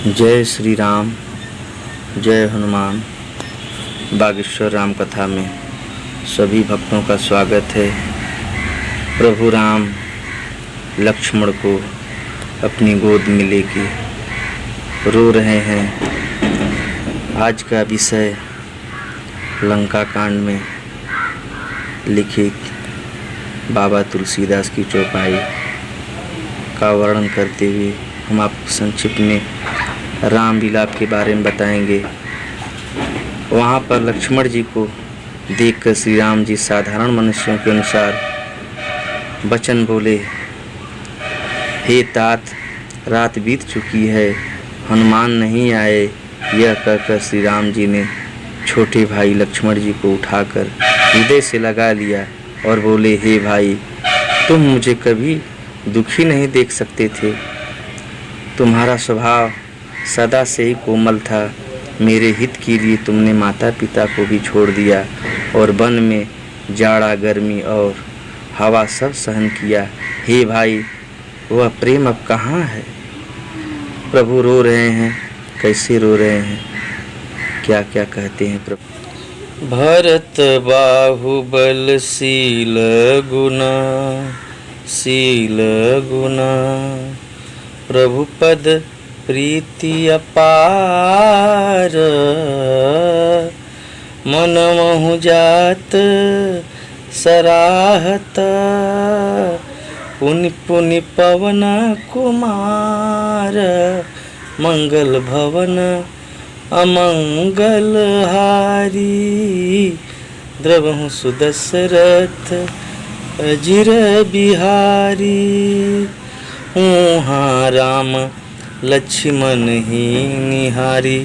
जय श्री राम, जय हनुमान। बागेश्वर राम कथा में सभी भक्तों का स्वागत है। प्रभु राम लक्ष्मण को अपनी गोद में लेके रो रहे हैं। आज का विषय लंका कांड में लिखित बाबा तुलसीदास की चौपाई का वर्णन करते हुए हम आपको संक्षिप्त में राम विलाप के बारे में बताएंगे। वहाँ पर लक्ष्मण जी को देखकर श्री राम जी साधारण मनुष्यों के अनुसार वचन बोले, हे तात, रात बीत चुकी है, हनुमान नहीं आए। यह कहकर श्री राम जी ने छोटे भाई लक्ष्मण जी को उठाकर हृदय से लगा लिया और बोले, हे भाई, तुम मुझे कभी दुखी नहीं देख सकते थे। तुम्हारा स्वभाव सदा से ही कोमल था। मेरे हित के लिए तुमने माता पिता को भी छोड़ दिया और वन में जाड़ा, गर्मी और हवा सब सहन किया। हे भाई, वह प्रेम अब कहाँ है? प्रभु रो रहे हैं। कैसे रो रहे हैं, क्या क्या कहते हैं प्रभु? भरत बाहुबल शील गुना प्रभु पद प्रीति अपार। मन महु जात सराहत, पुनि पुनि पवन कुमार। मंगल भवन अमंगल हारी, द्रवहु सुदशरथ अजिर बिहारी। हाँ राम लक्ष्मण ही निहारी,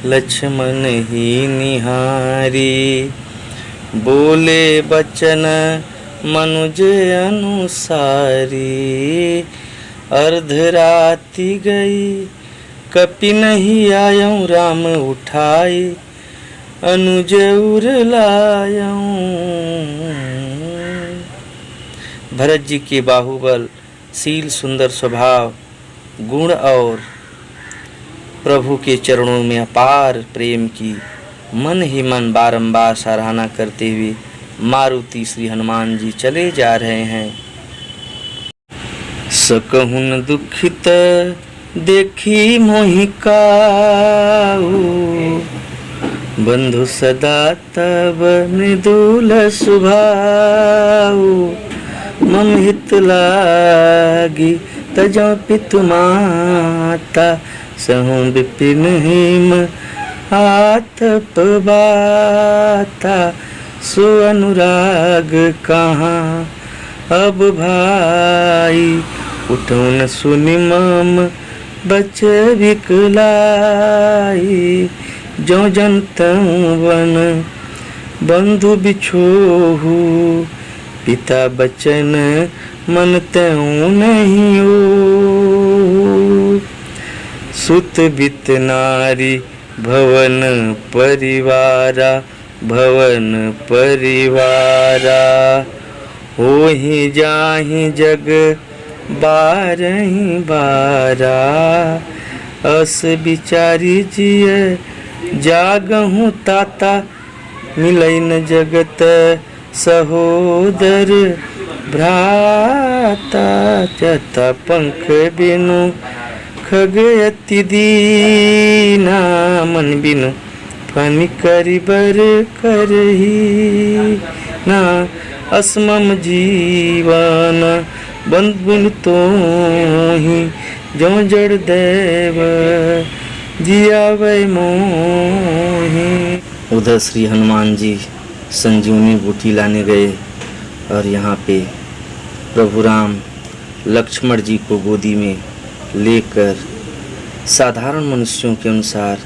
लक्ष्मण ही निहारी। बोले बचन मनुज अनुसारी, अर्धराति गई कपि नहीं आयऊँ। राम उठाई अनुज उर लायऊँ। भरत जी के बाहुबल, शील, सुंदर स्वभाव, गुण और प्रभु के चरणों में अपार प्रेम की मन ही मन बारंबार सराहना करते हुए मारुति श्री हनुमान जी चले जा रहे हैं। सकहुन दुखित देखी मोहि काहू, बंधु सदा तब मृदुल सुभाऊ। मम हित लागी तजौ पितु माता, सहु विपिन हिम हाथ पबाता। सो अनुराग कहाँ अब भाई, उठौन सुनि मम बच विकलाई। जो जनतहु वन बंधु बिछोहू, पिता बचन मन तहु नहीं हो। सुत बित नारी भवन परिवारा, भवन परिवारा। होहि जाहि जग बारहि बारा, अस बिचारी जिय जागहु ताता। मिलै न जगत सहोदर भ्राता, जता पंख बिनु खगयति दीना। मन बिनु फनि करि बर करही ना। असमम जीवन बंधु बिनु तोहि, जो जड़ देव जियावै मोहि। उधर श्री हनुमान जी संजीवनी बूटी लाने गए और यहाँ पे प्रभु राम लक्ष्मण जी को गोदी में लेकर साधारण मनुष्यों के अनुसार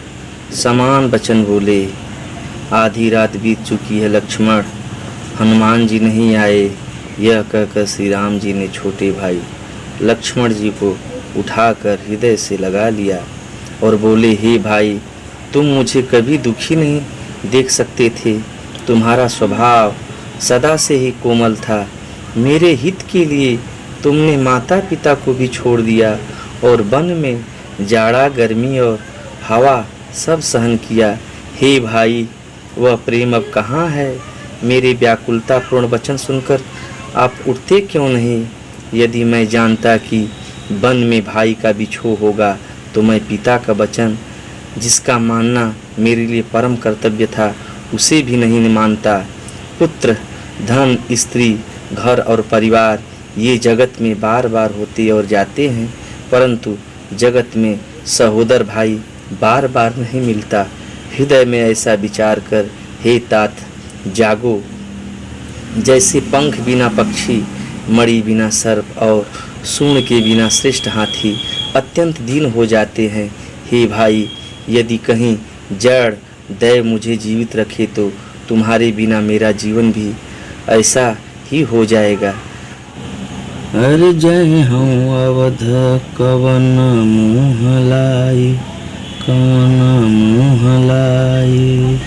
समान वचन बोले। आधी रात बीत चुकी है लक्ष्मण, हनुमान जी नहीं आए। यह कहकर श्री राम जी ने छोटे भाई लक्ष्मण जी को उठाकर हृदय से लगा लिया और बोले, हे भाई, तुम मुझे कभी दुखी नहीं देख सकते थे। तुम्हारा स्वभाव सदा से ही कोमल था। मेरे हित के लिए तुमने माता पिता को भी छोड़ दिया और वन में जाड़ा गर्मी और हवा सब सहन किया। हे भाई, वह प्रेम अब कहाँ है? मेरे व्याकुलतापूर्ण वचन सुनकर आप उठते क्यों नहीं? यदि मैं जानता कि वन में भाई का बिछोह होगा तो मैं पिता का वचन, जिसका मानना मेरे लिए परम कर्तव्य था, उसे भी नहीं मानता। पुत्र, धन, स्त्री, घर और परिवार ये जगत में बार बार होते और जाते हैं, परंतु जगत में सहोदर भाई बार बार नहीं मिलता। हृदय में ऐसा विचार कर हे तात जागो। जैसे पंख बिना पक्षी, मणि बिना सर्प और सूंड के बिना श्रेष्ठ हाथी अत्यंत दीन हो जाते हैं। हे भाई, यदि कहीं जड़ दैव मुझे जीवित रखे तो तुम्हारे बिना मेरा जीवन भी ऐसा ही हो जाएगा। अरे जय हूँ अवध कवन मुँह लाई, कवन मुँह लाई।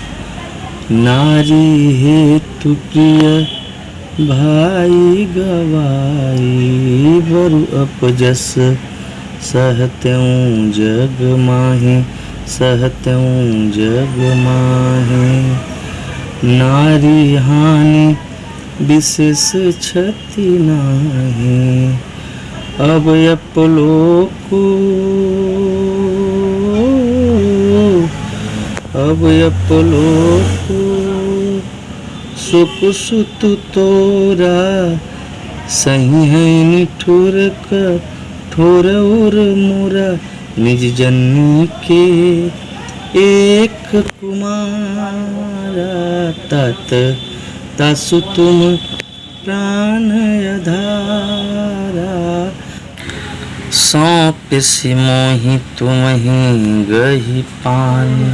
नारी हेतु प्रिय भाई गवाई, बरु अपजस सहत्यूं जग माही, सहत्यूं जग माही। नारी हानि विशेष क्षति नाही, अब अपलोको, अब अपलोको। सुख सुत तोरा सही है निठुर कठोर और मोरा, निज जननी के एक कुमारा। तात तासु तुम प्राण अधारा, सौंप सी मोहि तुम ही गही पानी,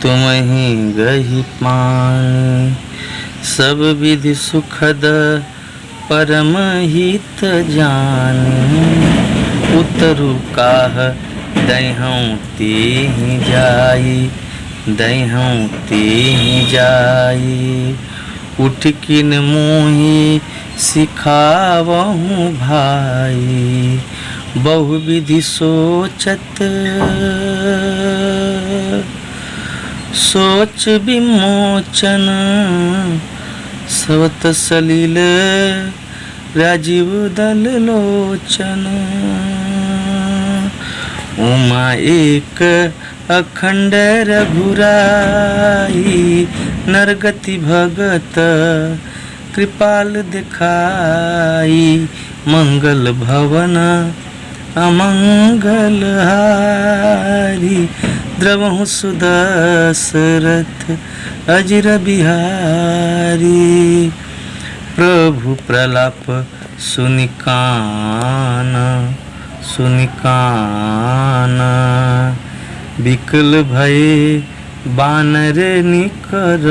तुम ही गही पानी। सब विधि सुखद परम हित जानी, उतरु काह दहऊँ तेहि जाई, दहऊँ तेहि जाई। उठ किन मोहि सिखावहूँ भाई, बहुविधि सोचत सोच विमोचन। सवत सलिल राजीव दल लोचन, उमा एक अखंड रघुराई। नरगति भगत कृपाल दिखाई, मंगल भवन अमंगल हारी। द्रवहु सुदशरथ अजिर बिहारी, प्रभु प्रलाप सुनिकान, सुनिकान। विकल भये बानर निकर,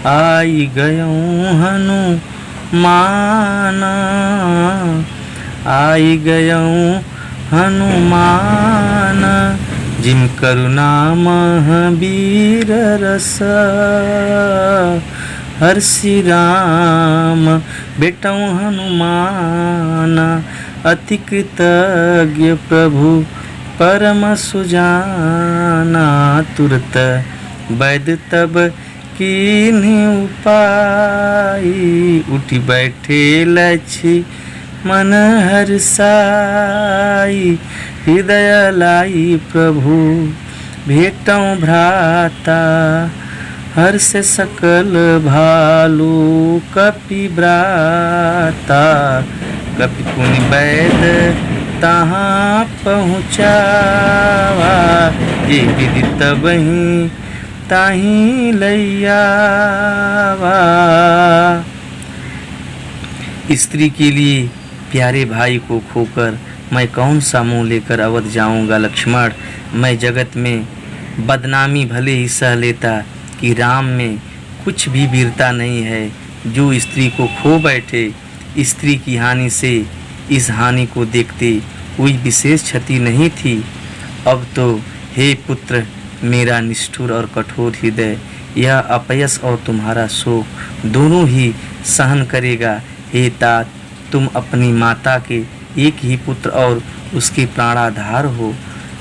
आई गयऊँ हनुमान, आई गयऊँ हनुमान। जिम करुणा महावीर रस, हर्षि राम बेटऊँ हनुमान। अति कृतज्ञ प्रभु परम सुजाना, तुरत वैद्य तब कीन्ही उपाई। उठी बैठे लछि मन हर्षाई, हृदय लाई प्रभु भेटऊँ भ्राता। हर्ष सकल भालू कपि ब्राता, कपि पुनि वैद्य तहाँ पहुँचावा। जे विधि तबहि ताहि लैयावा। स्त्री के लिए प्यारे भाई को खोकर मैं कौन सा मुँह लेकर अवध जाऊंगा लक्ष्मण। मैं जगत में बदनामी भले ही सह लेता कि राम में कुछ भी वीरता नहीं है। जो स्त्री को खो बैठे, स्त्री की हानि से इस हानि को देखते कोई विशेष क्षति नहीं थी। अब तो हे पुत्र, मेरा निष्ठुर और कठोर हृदय यह अपयश और तुम्हारा शोक दोनों ही सहन करेगा। हे तात, तुम अपनी माता के एक ही पुत्र और उसके प्राणाधार हो,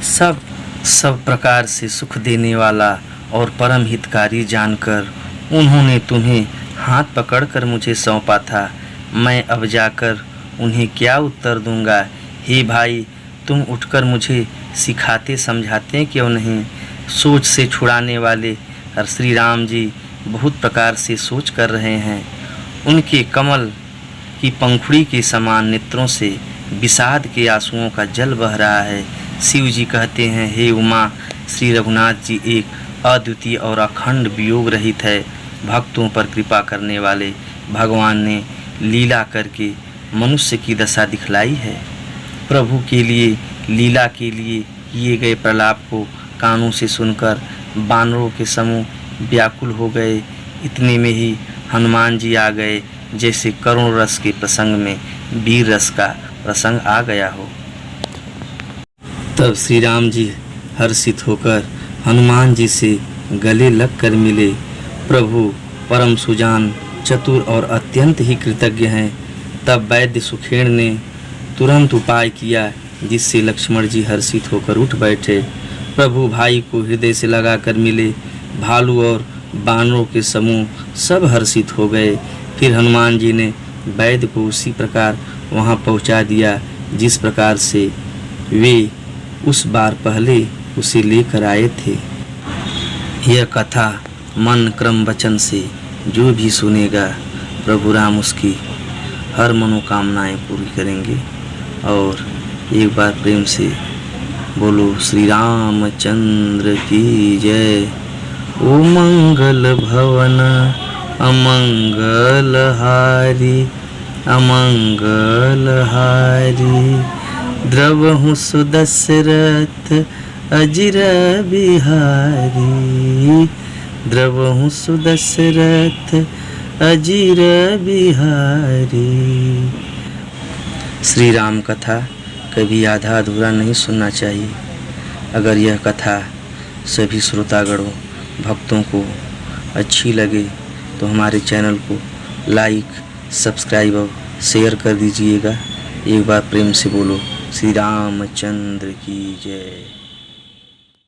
सब प्रकार से सुख देने वाला और परम हितकारी जानकर उन्होंने तुम्हें हाथ पकड़कर मुझे सौंपा था। मैं अब जाकर उन्हें क्या उत्तर दूंगा। हे भाई, तुम उठकर मुझे सिखाते समझाते क्यों नहीं। सोच से छुड़ाने वाले श्री राम जी बहुत प्रकार से सोच कर रहे हैं। उनके कमल की पंखुड़ी के समान नेत्रों से विषाद के आंसुओं का जल बह रहा है। शिव जी कहते हैं, हे उमा, श्री रघुनाथ जी एक अद्वितीय और अखंड वियोग रहित है। भक्तों पर कृपा करने वाले भगवान ने लीला करके मनुष्य की दशा दिखलाई है। प्रभु के लिए, लीला के लिए किए गए प्रलाप को कानों से सुनकर बानरों के समूह व्याकुल हो गए। इतने में ही हनुमान जी आ गए, जैसे करुण रस के प्रसंग में वीर रस का प्रसंग आ गया हो। तब श्री राम जी हर्षित होकर हनुमान जी से गले लग कर मिले। प्रभु परम सुजान, चतुर और अत्यंत ही कृतज्ञ हैं। तब वैद्य सुखेण ने तुरंत उपाय किया, जिससे लक्ष्मण जी हर्षित होकर उठ बैठे। प्रभु भाई को हृदय से लगाकर मिले। भालू और बानरों के समूह सब हर्षित हो गए। फिर हनुमान जी ने वैद्य को उसी प्रकार वहां पहुंचा दिया, जिस प्रकार से वे उस बार पहले उसे लेकर आए थे। यह कथा मन क्रम वचन से जो भी सुनेगा, प्रभु राम उसकी हर मनोकामनाएं पूरी करेंगे। और एक बार प्रेम से बोलो श्री रामचंद्र की जय। ओ मंगल भवन अमंगल हारी, अमंगल हारी, द्रवहु सुदशरथ अजिर बिहारी, द्रवहु सुदशरथ अजिर बिहारी। श्री राम कथा कभी आधा अधूरा नहीं सुनना चाहिए। अगर यह कथा सभी श्रोतागणों, भक्तों को अच्छी लगे तो हमारे चैनल को लाइक, सब्सक्राइब और शेयर कर दीजिएगा। एक बार प्रेम से बोलो श्री रामचंद्र की जय।